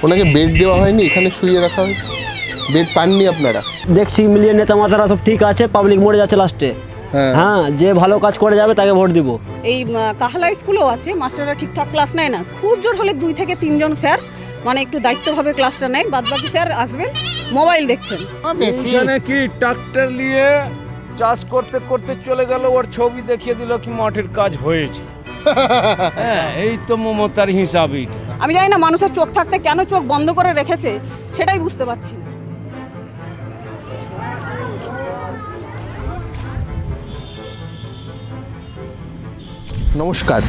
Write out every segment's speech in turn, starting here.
ওনাকে বেড দেওয়া হয়নি, এখানে শুইয়ে রাখা হয়েছে, বেড পাননি আপনারা? দেখছি মিলিয়ে নেতা মাতারা সব ঠিক আছে, পাবলিক মরে যাচ্ছে লাস্টে। হ্যাঁ, যে ভালো কাজ করে যাবে তাকে ভোট দিব। এই কাহালা স্কুলও আছে, মাস্টাররা ঠিকঠাক ক্লাস নেয় না, খুব জোর হলে 2 থেকে 3 জন স্যার মানে একটু দায়িত্বভাবে ক্লাসটা নেয়, বাদ বাকি স্যার আসবেন মোবাইল দেখছেন। এখানে কি ট্রাক্টর নিয়ে চাষ করতে করতে চলে গেল, ওর ছবি দেখিয়ে দিল কি মাঠের কাজ হয়েছে। হ্যাঁ, এই তো মমতার হিসাব। এইটা আমি জানি না মানুষের চোখ থাকতে কেন চোখ বন্ধ করে রেখেছে, সেটাই বুঝতে পারছি না। নমস্কার,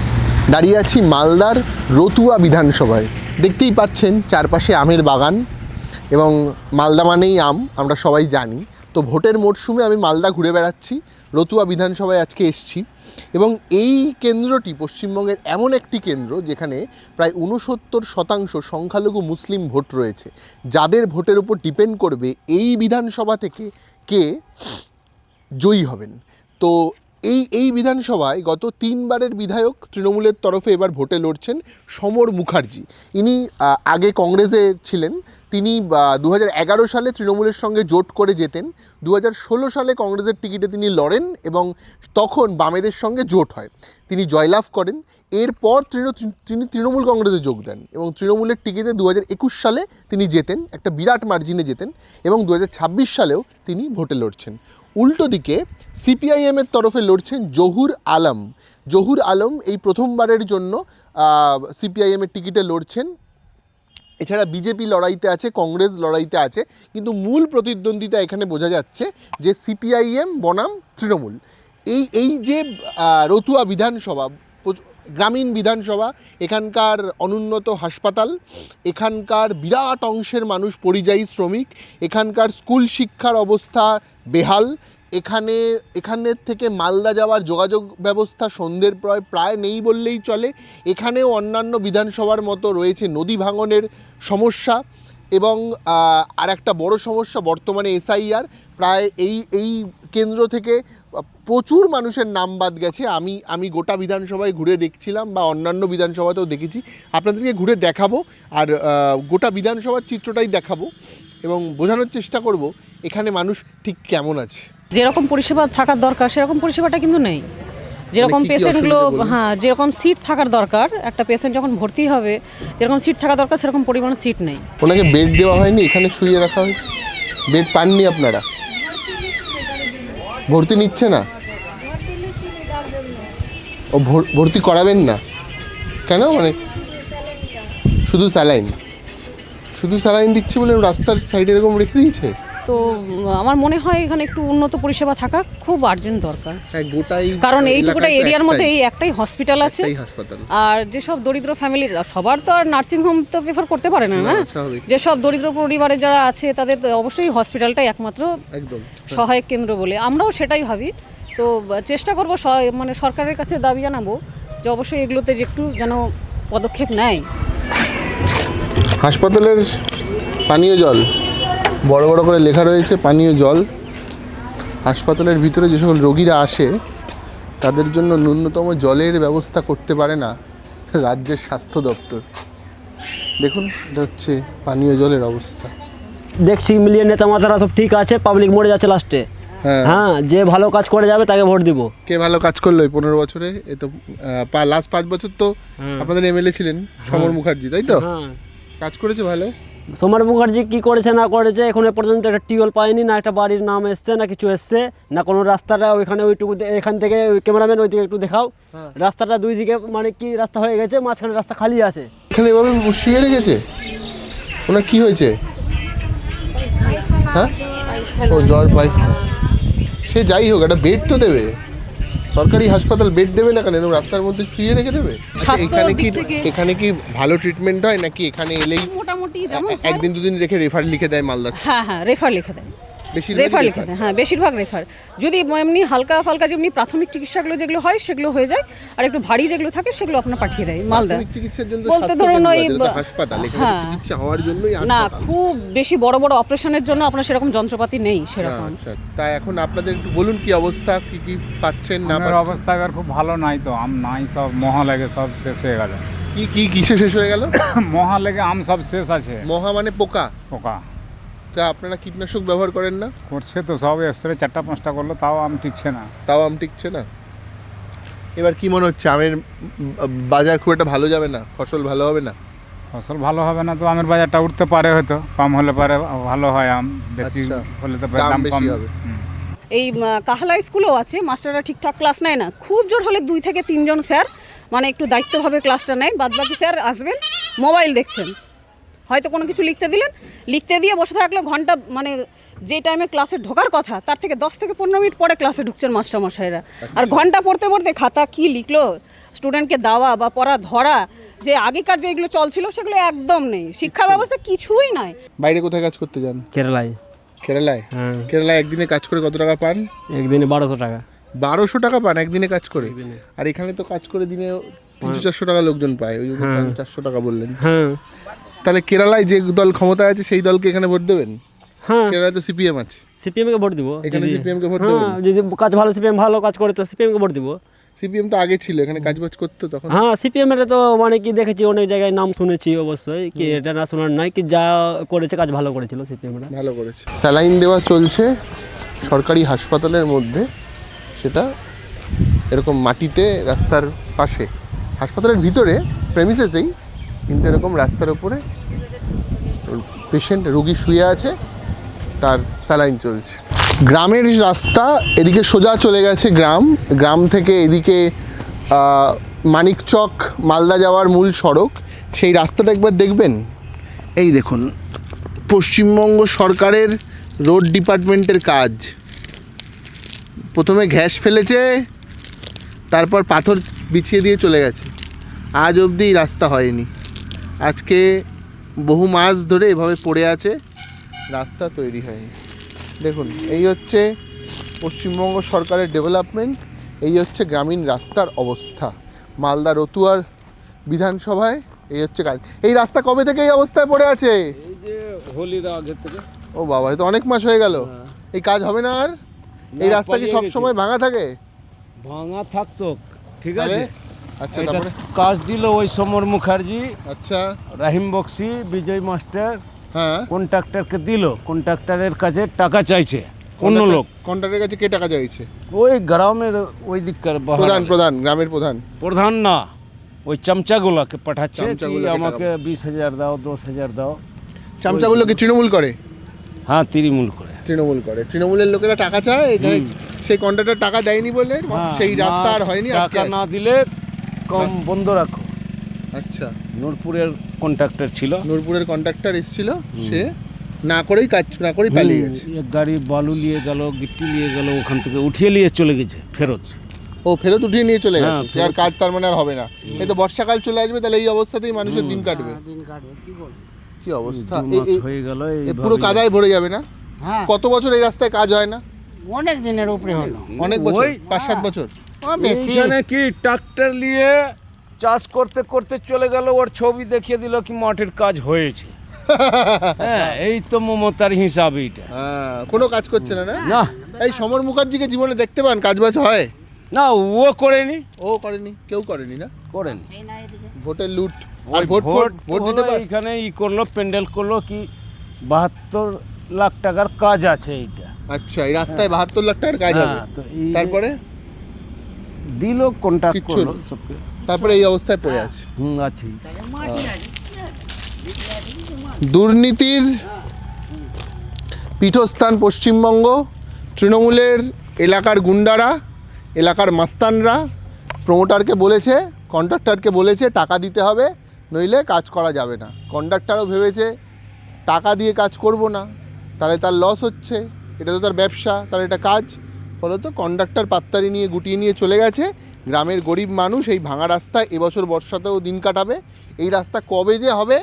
দাঁড়িয়ে আছি মালদার রতুয়া বিধানসভায়। দেখতেই পাচ্ছেন চারপাশে আমের বাগান, এবং মালদা মানেই আম, আমরা সবাই জানি। তো ভোটের মরশুমে আমি মালদা ঘুরে বেড়াচ্ছি, রতুয়া বিধানসভায় আজকে এসেছি। এবং এই কেন্দ্রটি পশ্চিমবঙ্গের এমন একটি কেন্দ্র যেখানে প্রায় 69% সংখ্যালঘু মুসলিম ভোট রয়েছে, যাদের ভোটের উপর ডিপেন্ড করবে এই বিধানসভা থেকে কে জয়ী হবেন। তো এই বিধানসভায় গত 3 বারের বিধায়ক তৃণমূলের তরফে এবার ভোটে লড়ছেন সমর মুখার্জি। ইনি আগে কংগ্রেসে ছিলেন, তিনি 2011 সালে তৃণমূলের সঙ্গে জোট করে জেতেন। 2016 সালে কংগ্রেসের টিকিটে তিনি লড়েন এবং তখন বামেদের সঙ্গে জোট হয়, তিনি জয়লাভ করেন। এরপর তিনি তৃণমূল কংগ্রেসে যোগ দেন এবং তৃণমূলের টিকিটে 2021 সালে তিনি জেতেন, একটা বিরাট মার্জিনে জেতেন, এবং 2026 সালেও তিনি ভোটে লড়ছেন। উল্টো দিকে সিপিআইএমের তরফে লড়ছেন জহুর আলম। জহুর আলম এই প্রথমবারের জন্য সিপিআইএমের টিকিটে লড়ছেন। এছাড়া বিজেপি লড়াইতে আছে, কংগ্রেস লড়াইতে আছে, কিন্তু মূল প্রতিদ্বন্দ্বিতা এখানে বোঝা যাচ্ছে যে সিপিআইএম বনাম তৃণমূল। এই যে রতুয়া বিধানসভা, গ্রামীণ বিধানসভা, এখানকার অনুন্নত হাসপাতাল, এখানকার বিরাট অংশের মানুষ পরিযায়ী শ্রমিক, এখানকার স্কুল শিক্ষার অবস্থা বেহাল, এখানের থেকে মালদা যাওয়ার যোগাযোগ ব্যবস্থা সন্ধ্যের প্রায় নেই বললেই চলে। এখানেও অন্যান্য বিধানসভার মতো রয়েছে নদী ভাঙনের সমস্যা, এবং আর একটা বড় সমস্যা বর্তমানে এসআইআর। প্রায় এই কেন্দ্র থেকে প্রচুর মানুষের নাম বাদ গেছে। আমি গোটা বিধানসভায় ঘুরে দেখছিলাম, বা অন্যান্য বিধানসভাতেও দেখেছি, আপনাদেরকে ঘুরে দেখাবো আর গোটা বিধানসভার চিত্রটাই দেখাবো এবং বোঝানোর চেষ্টা করব এখানে মানুষ ঠিক কেমন আছে। যেরকম পরিষেবা থাকার দরকার সেরকম পরিষেবাটা কিন্তু নেই। যেরকম পেশেন্টগুলো, হ্যাঁ, যেরকম সিট থাকার দরকার, একটা পেশেন্ট যখন ভর্তি হবে যেরকম সিট থাকা দরকার সেরকম পরিমাণ সিট নেই। ওনাকে বেড দেওয়া হয়নি, এখানে শুইয়ে রাখা হয়েছে, বেড পাননি আপনারা? ভর্তি নিচ্ছে না? ও ভর্তি করাবেন না কেন? মানে শুধু স্যালাইন দিচ্ছে বলে রাস্তার সাইডে এরকম রেখে দিয়েছে? তো আমার মনে হয় এখানে একটু উন্নত পরিষেবা থাকা খুব আর্জেন্ট দরকার। গোটাই, কারণ এইটুকুটা এরিয়ার মধ্যে এই একটাই হসপিটাল আছে, আর যেসব দরিদ্র ফ্যামিলির, সবার তো আর নার্সিংহোম তো প্রেফার করতে পারে না, যেসব দরিদ্র পরিবারে যারা আছে তাদের অবশ্যই হসপিটালটাই একমাত্র একদম সহায়ক কেন্দ্র বলে আমরাও সেটাই ভাবি। তো চেষ্টা করবো, মানে সরকারের কাছে দাবি জানাবো যে অবশ্যই এগুলোতে যে একটু যেন পদক্ষেপ নেয়। হাসপাতালের পানীয় জল বড় বড় করে লেখা রয়েছে, পানীয় জল। হাসপাতালের ভিতরে যে সকল রোগীরা আসে তাদের জন্য ন্যূনতম জলের ব্যবস্থা করতে পারে না রাজ্যের স্বাস্থ্য দপ্তর। দেখুন, এটা হচ্ছে পানীয় জলের অবস্থা। দেখছি মিলিয়ে নেতা মাতারা সব ঠিক আছে, পাবলিক মরে যাচ্ছে লাস্টে। হ্যাঁ, যে ভালো কাজ করে যাবে তাকে ভোট দিব। কে ভালো কাজ করলো এই 15 বছরে? এ তো লাস্ট 5 বছর তো আপনাদের এমএলএ ছিলেন সমর মুখার্জি, তাই তো? কাজ করেছে ভালো। সমর মুখার্জি কী করেছে না করেছে, এখনো পর্যন্ত একটা টিউবওয়েল পায়নি, না একটা বাড়ির নাম এসছে, না কিছু এসছে, না কোনো রাস্তাটা ওইখানে ওইটুকু, এখান থেকে ক্যামেরাম্যান ওই দিকে একটু দেখাও, রাস্তাটা দুই দিকে মানে কি রাস্তা হয়ে গেছে, মাঝখানে রাস্তা খালি আছে। এখানে এভাবে শুয়ে রেখেছে, ওনার কি হয়েছে? হ্যাঁ, ও জ্বর পাই। সে যাই হোক, একটা বেড তো দেবে, সরকারি হাসপাতাল বেড দেবে না কেন? এরকম রাস্তার মধ্যে শুয়ে রেখে দেবে? এখানে কি ভালো ট্রিটমেন্ট হয় নাকি এখানে এলেই মোটামুটি একদিন দুদিন রেখে রেফার লিখে দেয় মালদা? হ্যাঁ, রেফার লিখে দেয়, হ্যাঁ, বেশিরভাগ রেফার। যদি এমনি হালকা ফালকা যেমনি প্রাথমিক চিকিৎসাগুলো যেগুলো হয় সেগুলো হয়ে যায়, আর একটু ভারী যেগুলো থাকে সেগুলো আপনার পাঠিয়ে দেয় মালদা। চিকিৎসার জন্য বলতে ধরুন ওই হাসপাতাল, এখানে চিকিৎসা হওয়ার জন্যই না, খুব বেশি বড় বড় অপারেশনের জন্য আপনার সেরকম যন্ত্রপাতি নেই সেরকম। আচ্ছা, তাই এখন আপনাদের একটু বলুন কি অবস্থা, কি পাচ্ছেন না? আমার অবস্থা এবার খুব ভালো নাই, তো নাই, সব মহা লাগে, সব শেষ হয়ে গেল। কি কি কিসে শেষ হয়ে গেল? মহা লেগে আম সব শেষ আছে। মহা মানে পোকা? পোকা তা আপনারা কীটনাশক ব্যবহার করেন না? করছে তো, সব স্প্রে 4টা-5টা করলো, তাও আম টিকছে না। তাও আম টিকছে না। এবার কি মনে হচ্ছে, আমের বাজার খুব একটা ভালো যাবে না? ফসল ভালো হবে না? ফসল ভালো হবে না তো আমের বাজারটা উঠতে পারে, হয়তো কম হলে পারে ভালো হয়, আম বেশি আচ্ছা, হলে তো দাম দাম কম বেশি হবে। এই কাহালা স্কুলেও আছে, মাস্টাররা ঠিকঠাক ক্লাস নেয় না। খুব জোর হলে 2 থেকে 3 জন স্যার মানে একটু দায়িত্বভাবে ক্লাসটা নেয়, বাদবাকি স্যার আসবেন মোবাইল দেখছেন, হয়তো কোনো কিছু লিখতে দিলেন, লিখতে দিয়ে বসে থাকলে ঘন্টা মানে যে টাইমে ক্লাসে ঢোকার কথা তার থেকে 10 থেকে 15 মিনিট পরে ক্লাসে ঢুকছেন মাস্টারমশাইরা। আর ঘন্টা পড়তে পড়তে খাতা কি লিখলো স্টুডেন্টকে দেওয়া বা পড়া ধরা, যে আগেকার যেগুলো চলছিল সেগুলো একদম নেই। শিক্ষা ব্যবস্থা কিছুই নাই। বাইরে কোথায় কাজ করতে যান? কেরালায়। কেরালায়? হ্যাঁ। কেরালায় একদিনে কাজ করে কত টাকা পান? একদিনে 1200 টাকা। 1200 টাকা পান একদিনে কাজ করে? আর এখানে তো কাজ করে দিনে 300-400 টাকা লোকজন পায়, ওই জন্য 400 টাকা বললেন। হ্যাঁ তাহলে কেরালায় যে দল ক্ষমতায় আছে সেই দলকে এখানে ভোট দেবেন? হ্যাঁ, কেরালায় তো সিপিএম আছে। সিপিএমকে ভোট দিব। এখানে যদি- CPM কে ভোট হ্যাঁ, দেবেন? যদি কাজ ভালো, সিপিএম ভালো কাজ করে তো সিপিএমকে ভোট দিব। সিপিএম তো আগে ছিল, এখানে কাজবাজ করতো তখন। হ্যাঁ, সিপিএম এর তো মানে কি দেখেছি অনেক জায়গায় নাম শুনেছি অবশ্যই, কি এটা না শোনার নাই, কি যা করেছে কাজ ভালো করেছিল সিপিএম এর। ভালো করেছে। স্যালাইন দেওয়া চলছে সরকারি হাসপাতালের মধ্যে, সেটা এরকম মাটিতে রাস্তার পাশে, হাসপাতালের ভিতরে প্রেমিসেসেই, কিন্তু এরকম রাস্তার উপরে পেশেন্ট রোগী শুয়ে আছে, তার স্যালাইন চলছে। গ্রামের রাস্তা এদিকে সোজা চলে গেছে, গ্রাম থেকে এদিকে মানিকচক মালদা যাওয়ার মূল সড়ক, সেই রাস্তাটা একবার দেখবেন। এই দেখুন, পশ্চিমবঙ্গ সরকারের রোড ডিপার্টমেন্টের কাজ। প্রথমে ঘ্যাস ফেলেছে, তারপর পাথর বিছিয়ে দিয়ে চলে গেছে, আজ অবধি রাস্তা হয়নি। আজকে বহু মাস ধরে এভাবে পড়ে আছে, রাস্তা তৈরি হয়নি। দেখুন, এই হচ্ছে পশ্চিমবঙ্গ সরকারের ডেভেলপমেন্ট, এই হচ্ছে গ্রামীণ রাস্তার অবস্থা। মালদা রতুয়ার বিধানসভায় এই হচ্ছে কাজ। এই রাস্তা কবে থেকে এই অবস্থায় পড়ে আছে? এই যে হোলির আগে থেকে। ও বাবা, এ তো অনেক মাস হয়ে গেল। এই কাজ হবে না আর? এই রাস্তা কি সব সময় ভাঙা থাকে? ভাঙা থাকতো, ঠিক তাহলে? আছে। আচ্ছা, এটা তারপরে? কাজ দিল ওই সমর মুখার্জি, আচ্ছা, রাহিম বক্সি, বিজয় মাস্টার হ্যাঁ। কন্ট্রাক্টরকে দিল, কন্ট্রাক্টরের কাছে টাকা চাইছে অন্য লোক। কন্ট্রাক্টরের কাছে কে টাকা চাইছে? ওই গ্রামের ওই দিককার প্রধান, গ্রামের প্রধান। প্রধান না, ওই চামচাগুলাকে পাঠাচ্ছে কি চামচাগুলোকে টাকা আমাকে 20,000 দাও, 10,000 দাও। চামচাগুলো কি তৃণমূল করে? হ্যাঁ, তৃণমূল করে। তৃণমূল করে, তৃণমূলের লোকেরা টাকা চায় এখানে। সেই কন্ট্রাক্টর টাকা দেয়নি বলে হ্যাঁ, সেই রাস্তা আর হয়নি, আটকে টাকা আছে। না দিলে কম বন্ধ রাখো। আচ্ছা, নূরপুরের কন্ট্রাক্টর ছিল, নূরপুরের কন্ট্রাক্টর এসেছিল, সে না করেই কাজ না করেই পালিয়ে গেছে। এক গাড়ি বালু নিয়ে গেল, গিট্টি নিয়ে গেল, ওখান থেকে উঠিয়ে নিয়ে চলে গেছে ফেরত। ও ফেরত উঠিয়ে নিয়ে চলে হ্যাঁ, গেছে, সে আর কাজ তার মানে আর হবে না। এই তো বর্ষাকাল চলে আসবে, তাহলে এই অবস্থাতেই মানুষের দিন কাটবে। কি অবস্থা! 2 মাস হয়ে গেল এ পুরো কাদায় ভরে যাবে না? হ্যাঁ, কত বছর এই রাস্তায় কাজ হয় না? অনেক দিনের উপরে হলো। অনেক বছর, ওই- 5-7 বছর। ও বেশি। এইখানে কি ট্রাক্টর নিয়ে চাষ করতে করতে চলে গেল, ওর ছবি দেখিয়ে দিল কি মাঠের কাজ হয়েছে। হ্যাঁ, এই তো মমতার হিসাব এইটা। হ্যাঁ, কোনো কাজ করছে না, না? না এই সমর মুখার্জিকে জীবনে দেখতে পান কাজবাজ হয়? না, ও করেনি, ও করেনি, কেউ করেনি না? করেন ভোটের লুট আর ভোট দিতে পার। এখানে করলো, প্যান্ডেল করলো কি 72 লাখ টাকার কাজ আছে এইটা। আচ্ছা, এই রাস্তায় 72 লাখ টাকার কাজ হবে। হ্যাঁ, তো এই তারপরে দিল, কন্ট্রাক্ট কিচ্ছু করলো না। সবকে। তারপরে এই অবস্থায় পড়ে আছে। আছে। দুর্নীতির পীঠস্থান পশ্চিমবঙ্গ। তৃণমূলের এলাকার গুন্ডারা, এলাকার মাস্তানরা প্রমোটারকে বলেছে, কন্ট্রাক্টরকে বলেছে টাকা দিতে হবে, নইলে কাজ করা যাবে না। কন্ট্রাক্টরও ভেবেছে টাকা দিয়ে কাজ করব না, তাহলে তার লস হচ্ছে, এটা তো তার ব্যবসা, তার এটা কাজ। ফলত কন্ডাক্টর পাত্তারি নিয়ে গুটিয়ে নিয়ে চলে গেছে। গ্রামের গরিব মানুষ এই ভাঙা রাস্তায় এবছর বর্ষাতেও দিন কাটাবে। এই রাস্তা কবে যে হবে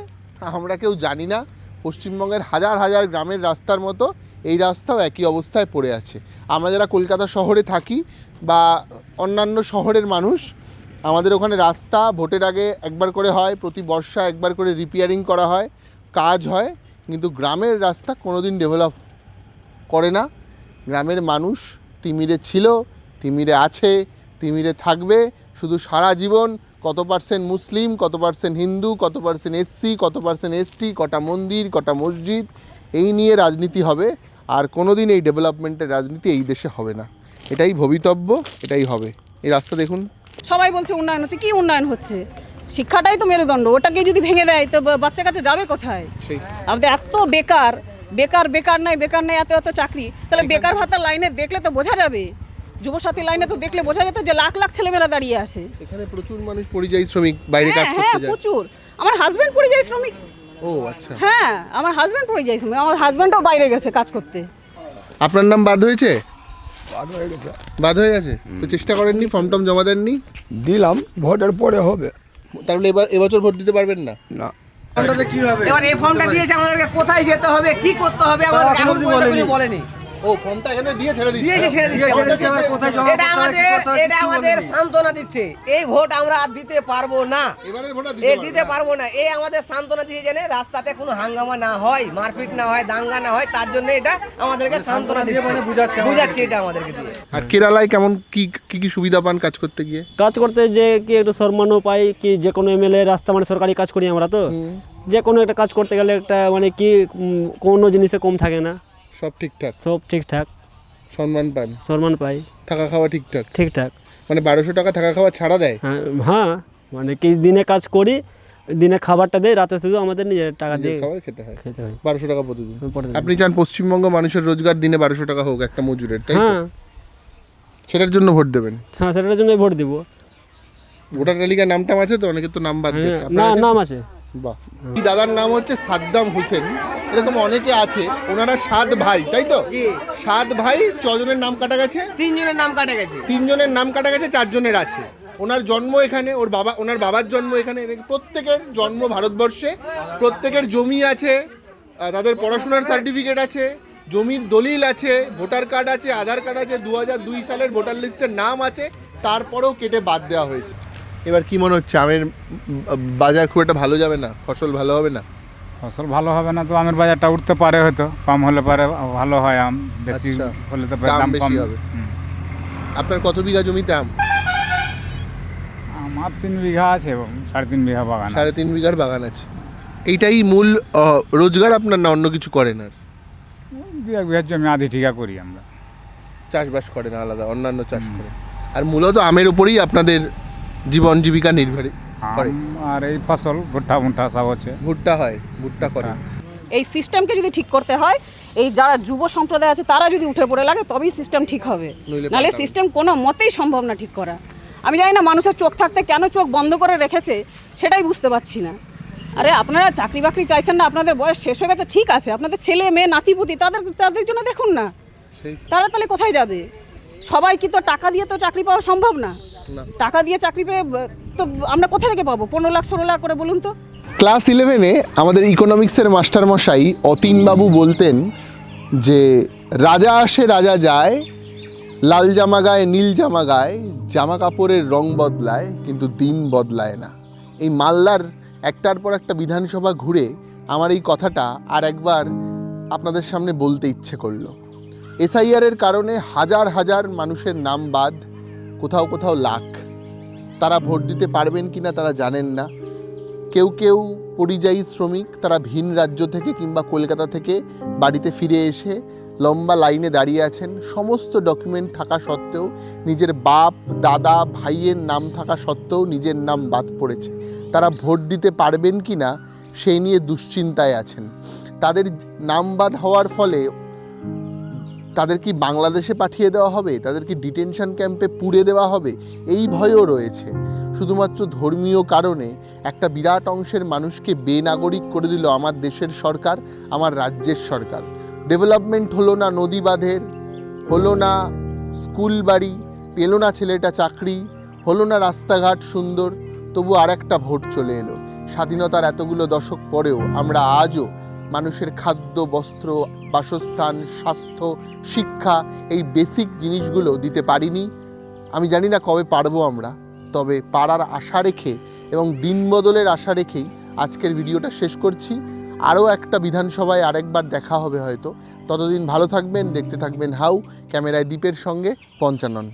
আমরা কেউ জানি না। পশ্চিমবঙ্গের হাজার হাজার গ্রামের রাস্তার মতো এই রাস্তাও একই অবস্থায় পড়ে আছে। আমরা যারা কলকাতা শহরে থাকি বা অন্যান্য শহরের মানুষ, আমাদের ওখানে রাস্তা ভোটের আগে একবার করে হয়, প্রতি বর্ষা একবার করে রিপেয়ারিং করা হয়, কাজ হয়, কিন্তু গ্রামের রাস্তা কোনোদিন ডেভেলপ করে না। গ্রামের মানুষ তিমিরে ছিল, তিমিরে আছে, তিমিরে থাকবে, শুধু সারা জীবন কত পার্সেন্ট মুসলিম, কত পার্সেন্ট হিন্দু, কত পার্সেন্ট এসসি, কত পার্সেন্ট এসটি, কটা মন্দির, কটা মসজিদ, এই নিয়ে রাজনীতি হবে। আর কোনোদিন এই ডেভেলপমেন্টের রাজনীতি এই দেশে হবে না। এটাই ভবিতব্য, এটাই হবে। এই রাস্তা দেখুন। সবাই বলছে উন্নয়ন হচ্ছে, কি উন্নয়ন হচ্ছে? শিক্ষাটাই তো মেরুদণ্ড, ওটাকে যদি ভেঙে দেয় তো বাচ্চা কাছে যাবে কোথায়? সেই আমাদের এত বেকার বেকার বেকার নাই এত এত চাকরি, তাহলে বেকার ভাতার লাইনে দেখলে তো বোঝা যাবে, যুবসাথী লাইনে তো দেখলে বোঝা যেত যে লাখ লাখ ছেলেমেয়েরা দাঁড়িয়ে আছে। এখানে প্রচুর মানুষ পরিযায়ী শ্রমিক বাইরে কাজ হ্যাঁ করতে হ্যাঁ যায়। প্রচুর। আমার হাজবেন্ড পরিযায়ী শ্রমিক। ও আচ্ছা। হ্যাঁ আমার হাজবেন্ড পরিযায়ী শ্রমিক, আমার হাজবেন্ডও বাইরে গেছে কাজ করতে। আপনার নাম বাদ হয়েছে? বাদ হয়ে গেছে তো চেষ্টা করেননি, ফর্ম টর্ম জমা দেননি? দিলাম, ভোটের পরে হবে তাহলে এবছর ভোট দিতে পারবেন না? না। এবার এই ফর্মটা দিয়েছে আমাদেরকে, কোথায় যেতে হবে, কি করতে হবে আমাদের এখন পর্যন্ত কিছু বলেনি। ও ফর্মটা এখানে দিয়ে ছেড়ে দিচ্ছে। দিয়েছে, ছেড়ে দিচ্ছে। এটা আমাদের সান্ত্বনা দিচ্ছে। এই ভোট আমরা আর দিতে পারবো না, এবারে ভোটটা দিতে পারবো না। এই আমাদের সান্ত্বনা দিয়ে জানে রাস্তাতে কোনো হাঙ্গামা না হয়, মারপিট না হয়, দাঙ্গা না হয়, তার জন্য এটা আমাদেরকে সান্ত্বনা দিচ্ছে, বুঝাচ্ছে এটা আমাদেরকে দিয়ে। আর কেরালায় কেমন কি কি কি সুবিধা পান কাজ করতে গিয়ে? কাজ করতে যে কি একটু সম্মানও পাই, কি যে কোনো এমএলএ রাস্তা মানে সরকারি কাজ করি আমরা, তো যে কোনো একটা কাজ করতে গেলে একটা মানে কি কোনো জিনিসে কম থাকে না, সব ঠিকঠাক, সব ঠিকঠাক, সম্মান পান, সম্মান পাই, থাকা খাওয়া ঠিকঠাক? ঠিকঠাক। মানে 1200 টাকা থাকা খাওয়া ছাড়া দেয়? হ্যাঁ হ্যাঁ, মানে কি দিনে কাজ করি, দিনে খাবারটা দেয়, রাতে শুধু আমাদের নিজের টাকা দিয়ে খাবার খেতে হয়। খেতে হয়। 1200 টাকা প্রতিদিন। প্রতিদিন। আপনি চান পশ্চিমবঙ্গ মানুষের রোজগার দিনে 1200 টাকা হোক একটা মজুরের, তাই তো? হ্যাঁ সেটার জন্য ভোট দেবেন? হ্যাঁ, সেটার জন্যই ভোট দিব। ভোটার তালিকায় নাম টাম আছে তো? অনেকের তো নাম বাদ গেছে। না, আপনার আছে? নাম আছে। বাহ। এই দাদার নাম হচ্ছে সাদ্দাম হোসেন, এরকম অনেকে আছে। ওনারা 7 ভাই, তাই তো? 7 ভাই, 6 জনের নাম কাটা গেছে, 3 জনের নাম কাটা গেছে, 3 জনের নাম কাটা গেছে, 4 জনের আছে। ওনার জন্ম এখানে, ওনার বাবার জন্ম এখানে, প্রত্যেকের জন্ম ভারতবর্ষে, প্রত্যেকের জমি আছে, তাদের পড়াশোনার সার্টিফিকেট আছে, জমির দলিল আছে, ভোটার কার্ড আছে, আধার কার্ড আছে, 2002 সালের ভোটার লিস্টের নাম আছে, তারপরেও কেটে বাদ দেওয়া হয়েছে। এবার কি মনে হচ্ছে, আমের বাজার খুব একটা ভালো যাবে না? ফসল ভালো হবে না? ফসল ভালো হবে না তো আমের বাজারটা উঠতে পারে, হয়তো কম হলে পারে ভালো হয়, আম বেশি আচ্ছা, হলে তো দাম দাম কম বেশি হবে। আপনার কত বিঘা জমিতে আম? আমার 3 বিঘা আছে, 3.5 বিঘা বাগান আছে। 3.5 বিঘার বাগান আছে। এইটাই মূল রোজগার আপনার, না অন্য কিছু করেন? আর 2-1 বিঘার জমি আধি ঠিকা করি আমরা। চাষবাস করেন আলাদা, অন্যান্য চাষ করেন? আর মূলত আমের উপরেই আপনাদের জীবন জীবিকা নির্ভর করে? আর এই ফসল ভুট্টা মুট্টা সব হচ্ছে। ভুট্টা হয়, ভুট্টা করেন? এই সিস্টেমকে যদি ঠিক করতে হয়, এই যারা যুব সম্প্রদায় আছে তারা যদি উঠে পড়ে লাগে, তবেই সিস্টেম ঠিক হবে, নইলে নাহলে পাল্টাবে। সিস্টেম কোনো মতেই সম্ভব না ঠিক করা। আমি জানি না মানুষের চোখ থাকতে কেন চোখ বন্ধ করে রেখেছে, সেটাই বুঝতে পারছি না। আরে আপনারা চাকরি বাকরি চাইছেন না, আপনাদের বয়স শেষ হয়ে গেছে, ঠিক আছে, আপনাদের ছেলে মেয়ে নাতিপুতি তাদের জন্য দেখুন না, সেই তারা তাহলে কোথায় যাবে? সবাই কি তো টাকা দিয়ে তো চাকরি পাওয়া সম্ভব না? না। টাকা দিয়ে চাকরি পেয়ে তো আমরা কোথা থেকে পাবো 15 লাখ 16 লাখ করে, বলুন তো? ক্লাস 11-এ আমাদের ইকোনমিক্সের মাস্টারমশাই অতীনবাবু বলতেন যে রাজা আসে রাজা যায়, লাল জামা গায়ে নীল জামা গায়ে, জামা কাপড়ের রং বদলায় কিন্তু দিন বদলায় না। এই মালদার একটার পর একটা বিধানসভা ঘুরে আমার এই কথাটা আর একবার আপনাদের সামনে বলতে ইচ্ছে করলো। এসআইআরের কারণে হাজার হাজার মানুষের নাম বাদ, কোথাও কোথাও লাখ। তারা ভোট দিতে পারবেন কিনা তারা জানেন না। কেউ কেউ পরিযায়ী শ্রমিক, তারা ভিন রাজ্য থেকে কিংবা কলকাতা থেকে বাড়িতে ফিরে এসে লম্বা লাইনে দাঁড়িয়ে আছেন। সমস্ত ডকুমেন্ট থাকা সত্ত্বেও, নিজের বাপ দাদা ভাইয়ের নাম থাকা সত্ত্বেও নিজের নাম বাদ পড়েছে। তারা ভোট দিতে পারবেন কি না সেই নিয়ে দুশ্চিন্তায় আছেন। তাদের নাম বাদ হওয়ার ফলে তাদের কি বাংলাদেশে পাঠিয়ে দেওয়া হবে, তাদের কি ডিটেনশন ক্যাম্পে পুড়ে দেওয়া হবে, এই ভয়ও রয়েছে। শুধুমাত্র ধর্মীয় কারণে একটা বিরাট অংশের মানুষকে বেনাগরিক করে দিল আমার দেশের সরকার, আমার রাজ্যের সরকার। ডেভেলপমেন্ট হলো না, নদী বাঁধের হলো না, স্কুল বাড়ি পেলো না, ছেলেটা চাকরি হলো না, রাস্তাঘাট সুন্দর, তবু আর একটা ভোট চলে এলো। স্বাধীনতার এতগুলো দশক পরেও আমরা আজও মানুষের খাদ্য, বস্ত্র, বাসস্থান, স্বাস্থ্য, শিক্ষা, এই বেসিক জিনিসগুলো দিতে পারিনি। আমি জানি না কবে পারবো আমরা, তবে পারার আশা রেখে এবং দিন বদলের আশা রেখেই আজকের ভিডিওটা শেষ করছি। আরও একটা বিধানসভায় আরেকবার দেখা হবে হয়তো। ততদিন ভালো থাকবেন, দেখতে থাকবেন হাউ। ক্যামেরায় দীপের সঙ্গে পঞ্চানন।